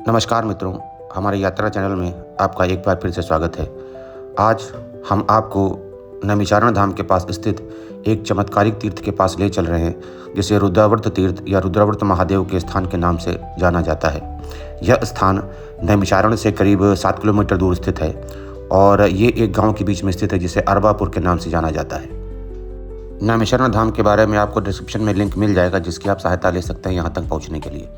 नमस्कार मित्रों, हमारे यात्रा चैनल में आपका एक बार फिर से स्वागत है। आज हम आपको नैमिषारण्य धाम के पास स्थित एक चमत्कारिक तीर्थ के पास ले चल रहे हैं, जिसे रुद्रावर्त तीर्थ या रुद्रावर्त महादेव के स्थान के नाम से जाना जाता है। यह स्थान नैमिषारण्य से करीब 7 किलोमीटर दूर स्थित है और ये एक गाँव के बीच में स्थित है, जिसे अरबापुर के नाम से जाना जाता है। नैमिषारण्य धाम के बारे में आपको डिस्क्रिप्शन में लिंक मिल जाएगा, जिसकी आप सहायता ले सकते हैं यहाँ तक पहुँचने के लिए।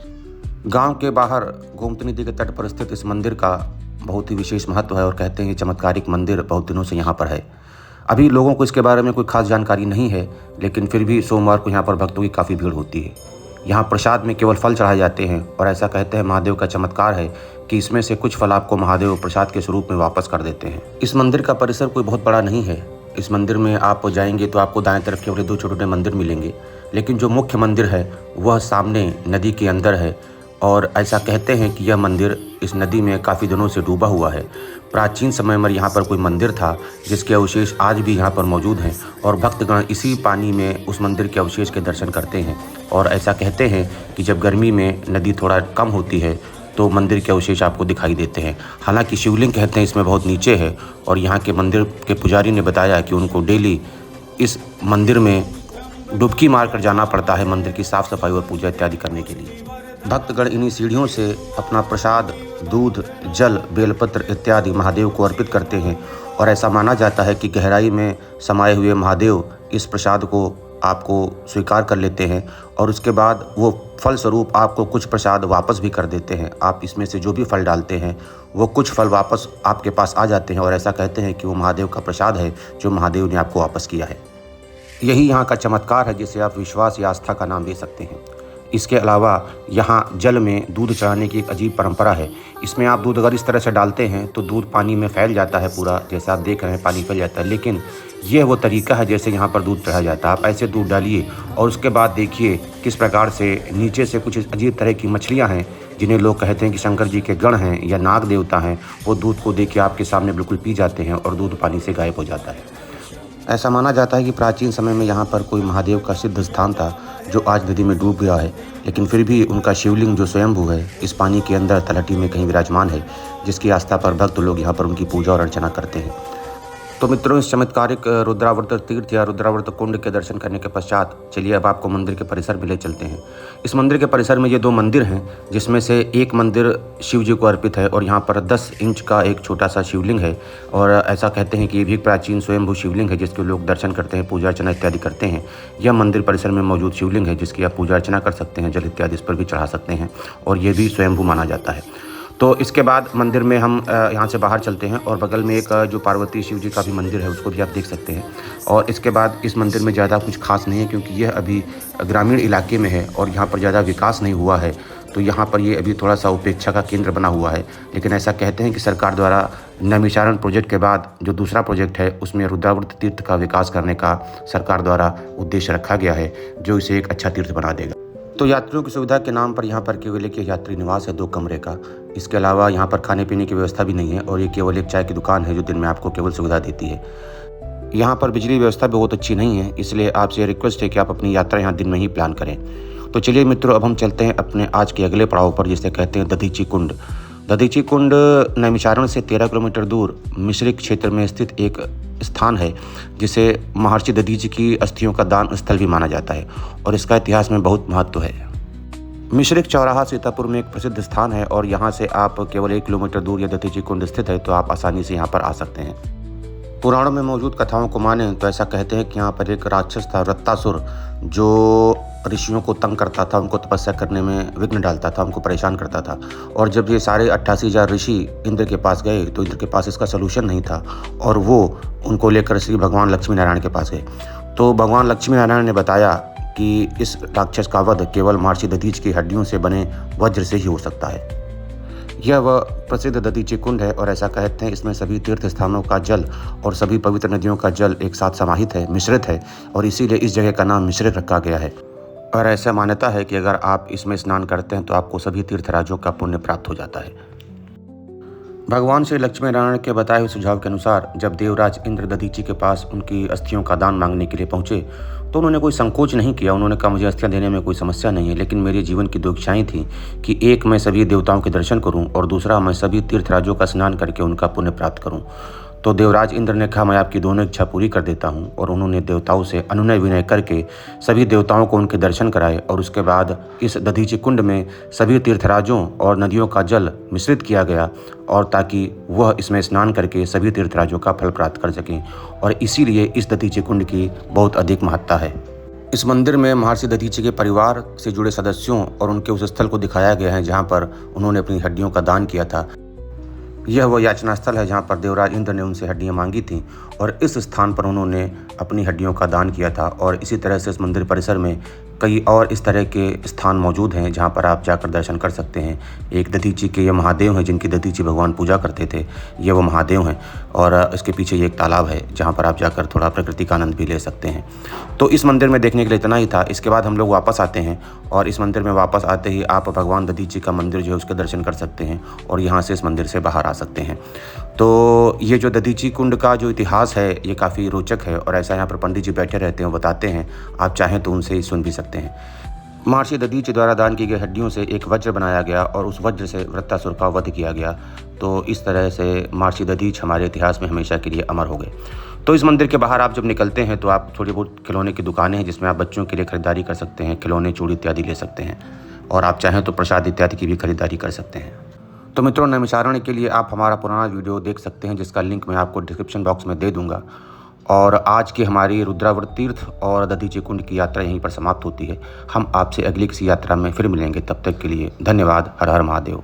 गांव के बाहर गोमती नदी के तट पर स्थित इस मंदिर का बहुत ही विशेष महत्व है और कहते हैं ये चमत्कारिक मंदिर बहुत दिनों से यहाँ पर है। अभी लोगों को इसके बारे में कोई खास जानकारी नहीं है, लेकिन फिर भी सोमवार को यहाँ पर भक्तों की काफ़ी भीड़ होती है। यहाँ प्रसाद में केवल फल चढ़ाए जाते हैं और ऐसा कहते हैं महादेव का चमत्कार है कि इसमें से कुछ फल आपको महादेव प्रसाद के स्वरूप में वापस कर देते हैं। इस मंदिर का परिसर कोई बहुत बड़ा नहीं है। इस मंदिर में आप जाएंगे तो आपको दाएं तरफ केवल 2 छोटे छोटे मंदिर मिलेंगे, लेकिन जो मुख्य मंदिर है वह सामने नदी के अंदर है और ऐसा कहते हैं कि यह मंदिर इस नदी में काफ़ी दिनों से डूबा हुआ है। प्राचीन समय में यहाँ पर कोई मंदिर था जिसके अवशेष आज भी यहाँ पर मौजूद हैं और भक्तगण इसी पानी में उस मंदिर के अवशेष के दर्शन करते हैं। और ऐसा कहते हैं कि जब गर्मी में नदी थोड़ा कम होती है तो मंदिर के अवशेष आपको दिखाई देते हैं। हालांकि शिवलिंग कहते हैं इसमें बहुत नीचे है और यहाँ के मंदिर के पुजारी ने बताया कि उनको डेली इस मंदिर में डुबकी मार कर जाना पड़ता है मंदिर की साफ़ सफाई और पूजा इत्यादि करने के लिए। भक्तगण इन्हीं सीढ़ियों से अपना प्रसाद, दूध, जल, बेलपत्र इत्यादि महादेव को अर्पित करते हैं और ऐसा माना जाता है कि गहराई में समाये हुए महादेव इस प्रसाद को आपको स्वीकार कर लेते हैं और उसके बाद वो फल स्वरूप आपको कुछ प्रसाद वापस भी कर देते हैं। आप इसमें से जो भी फल डालते हैं वो कुछ फल वापस आपके पास आ जाते हैं और ऐसा कहते हैं कि वो महादेव का प्रसाद है जो महादेव ने आपको वापस किया है। यही यहाँ का चमत्कार है, जिसे आप विश्वास या आस्था का नाम दे सकते हैं। इसके अलावा यहाँ जल में दूध चढ़ाने की एक अजीब परंपरा है। इसमें आप दूध अगर इस तरह से डालते हैं तो दूध पानी में फैल जाता है पूरा, जैसे आप देख रहे हैं पानी फैल जाता है, लेकिन यह वो तरीका है जैसे यहाँ पर दूध चढ़ाया जाता है। आप ऐसे दूध डालिए और उसके बाद देखिए किस प्रकार से नीचे से कुछ अजीब तरह की मछलियाँ हैं, जिन्हें लोग कहते हैं कि शंकर जी के गण हैं या नाग देवता हैं। वो दूध को देखिए आपके सामने बिल्कुल पी जाते हैं और दूध पानी से गायब हो जाता है। ऐसा माना जाता है कि प्राचीन समय में यहाँ पर कोई महादेव का सिद्ध स्थान था जो आज नदी में डूब गया है, लेकिन फिर भी उनका शिवलिंग जो स्वयंभू है इस पानी के अंदर तलहटी में कहीं विराजमान है, जिसकी आस्था पर भक्त लोग यहाँ पर उनकी पूजा और अर्चना करते हैं। तो मित्रों, इस चमत्कारिक रुद्रावर्त तीर्थ या रुद्रावर्त कुंड के दर्शन करने के पश्चात चलिए अब आपको मंदिर के परिसर में ले चलते हैं। इस मंदिर के परिसर में ये 2 मंदिर हैं, जिसमें से एक मंदिर शिव जी को अर्पित है और यहाँ पर 10 इंच का एक छोटा सा शिवलिंग है और ऐसा कहते हैं कि ये भी प्राचीन स्वयंभू शिवलिंग है जिसके लोग दर्शन करते हैं, पूजा अर्चना इत्यादि करते हैं। यह मंदिर परिसर में मौजूद शिवलिंग है जिसकी आप पूजा अर्चना कर सकते हैं, जल इत्यादि इस पर भी चढ़ा सकते हैं और ये भी स्वयंभू माना जाता है। तो इसके बाद मंदिर में हम यहाँ से बाहर चलते हैं और बगल में एक जो पार्वती शिव जी का भी मंदिर है उसको भी आप देख सकते हैं। और इसके बाद इस मंदिर में ज़्यादा कुछ खास नहीं है, क्योंकि यह अभी ग्रामीण इलाके में है और यहाँ पर ज़्यादा विकास नहीं हुआ है, तो यहाँ पर ये अभी थोड़ा सा उपेक्षा का केंद्र बना हुआ है। लेकिन ऐसा कहते हैं कि सरकार द्वारा नैमिषारण्य प्रोजेक्ट के बाद जो दूसरा प्रोजेक्ट है उसमें रुद्रावर्त तीर्थ का विकास करने का सरकार द्वारा उद्देश्य रखा गया है, जो इसे एक अच्छा तीर्थ बना देगा। तो यात्रियों की सुविधा के नाम पर यहाँ पर केवल एक यात्री निवास है 2 कमरे का। इसके अलावा यहाँ पर खाने पीने की व्यवस्था भी नहीं है और ये केवल एक चाय की दुकान है जो दिन में आपको केवल सुविधा देती है। यहाँ पर बिजली व्यवस्था भी बहुत अच्छी नहीं है, इसलिए आपसे रिक्वेस्ट है कि आप अपनी यात्रा यहाँ दिन में ही प्लान करें। तो चलिए मित्रों, अब हम चलते हैं अपने आज के अगले पड़ाव पर, जिसे कहते हैं दधीची कुंड। दधीची कुंड नैमिषारण्य से 13 किलोमीटर दूर मिश्रिक क्षेत्र में स्थित एक स्थान है, जिसे महर्षि दधीची की अस्थियों का दान स्थल भी माना जाता है और इसका इतिहास में बहुत महत्व है। मिश्रिक चौराहा सीतापुर में एक प्रसिद्ध स्थान है और यहाँ से आप केवल 1 किलोमीटर दूर यह दधीची कुंड स्थित है, तो आप आसानी से यहाँ पर आ सकते हैं। पुराणों में मौजूद कथाओं को माने तो ऐसा कहते हैं कि यहाँ पर एक राक्षस था वृत्तासुर, जो ऋषियों को तंग करता था, उनको तपस्या करने में विघ्न डालता था, उनको परेशान करता था। और जब ये सारे 88,000 ऋषि इंद्र के पास गए तो इंद्र के पास इसका सलूशन नहीं था और वो उनको लेकर श्री भगवान लक्ष्मी नारायण के पास गए। तो भगवान लक्ष्मी नारायण ने बताया कि इस राक्षस का वध केवल महर्षि दधीच की हड्डियों से बने वज्र से ही हो सकता है। यह वह प्रसिद्ध दधीची कुंड है और ऐसा कहते हैं इसमें सभी तीर्थ स्थानों का जल और सभी पवित्र नदियों का जल एक साथ समाहित है, मिश्रित है और इसीलिए इस जगह का नाम मिश्रित रखा गया है। और ऐसा मान्यता है कि अगर आप इसमें स्नान करते हैं तो आपको सभी तीर्थराजों का पुण्य प्राप्त हो जाता है। भगवान श्री लक्ष्मी नारायण के बताए हुए सुझाव के अनुसार जब देवराज इंद्र दधीची के पास उनकी अस्थियों का दान मांगने के लिए पहुंचे तो उन्होंने कोई संकोच नहीं किया। उन्होंने कहा, मुझे अस्थियां देने में कोई समस्या नहीं है, लेकिन मेरे जीवन की दो इच्छाएं थी कि एक मैं सभी देवताओं के दर्शन करूं और दूसरा मैं सभी तीर्थराजों का स्नान करके उनका पुण्य प्राप्त करूं। तो देवराज इंद्र ने कहा, मैं आपकी दोनों इच्छा पूरी कर देता हूं। और उन्होंने देवताओं से अनुनय विनय करके सभी देवताओं को उनके दर्शन कराए और उसके बाद इस दधीची कुंड में सभी तीर्थराजों और नदियों का जल मिश्रित किया गया और ताकि वह इसमें स्नान करके सभी तीर्थराजों का फल प्राप्त कर सकें। और इसीलिए इस दधीची कुंड की बहुत अधिक महत्ता है। इस मंदिर में महर्षि दधीची के परिवार से जुड़े सदस्यों और उनके उस स्थल को दिखाया गया है जहाँ पर उन्होंने अपनी हड्डियों का दान किया था। यह वह याचना स्थल है जहाँ पर देवराज इंद्र ने उनसे हड्डियाँ मांगी थीं और इस स्थान पर उन्होंने अपनी हड्डियों का दान किया था। और इसी तरह से इस मंदिर परिसर में कई और इस तरह के स्थान मौजूद हैं जहाँ पर आप जाकर दर्शन कर सकते हैं। एक दधीची के ये महादेव हैं जिनकी दधीची भगवान पूजा करते थे, ये वो महादेव हैं। और इसके पीछे ये एक तालाब है जहाँ पर आप जाकर थोड़ा प्रकृति का आनंद भी ले सकते हैं। तो इस मंदिर में देखने के लिए इतना ही था। इसके बाद हम लोग वापस आते हैं और इस मंदिर में वापस आते ही आप भगवान दधीची का मंदिर जो है उसके दर्शन कर सकते हैं और यहाँ से इस मंदिर से बाहर आ सकते हैं। तो ये जो दधीची कुंड का जो इतिहास है ये काफ़ी रोचक है और ऐसा यहाँ पर पंडित जी बैठे रहते हैं, बताते हैं, आप चाहें तो उनसे ही सुन भी सकते हैं। महर्षि दधीची द्वारा दान की गई हड्डियों से एक वज्र बनाया गया और उस वज्र से वृत्तासुर का वध किया गया। तो इस तरह से महर्षि दधीच हमारे इतिहास में हमेशा के लिए अमर हो गए। तो इस मंदिर के बाहर आप जब निकलते हैं तो आप थोड़ी बहुत खिलौने की दुकानें हैं जिसमें आप बच्चों के लिए खरीदारी कर सकते हैं, खिलौने, चूड़ी इत्यादि ले सकते हैं और आप चाहें तो प्रसाद इत्यादि की भी खरीदारी कर सकते हैं। तो मित्रों, नैमिषारण्य के लिए आप हमारा पुराना वीडियो देख सकते हैं जिसका लिंक मैं आपको डिस्क्रिप्शन बॉक्स में दे दूंगा। और आज की हमारी रुद्रावर तीर्थ और दधीची कुंड की यात्रा यहीं पर समाप्त होती है। हम आपसे अगली किसी यात्रा में फिर मिलेंगे। तब तक के लिए धन्यवाद। हर हर महादेव।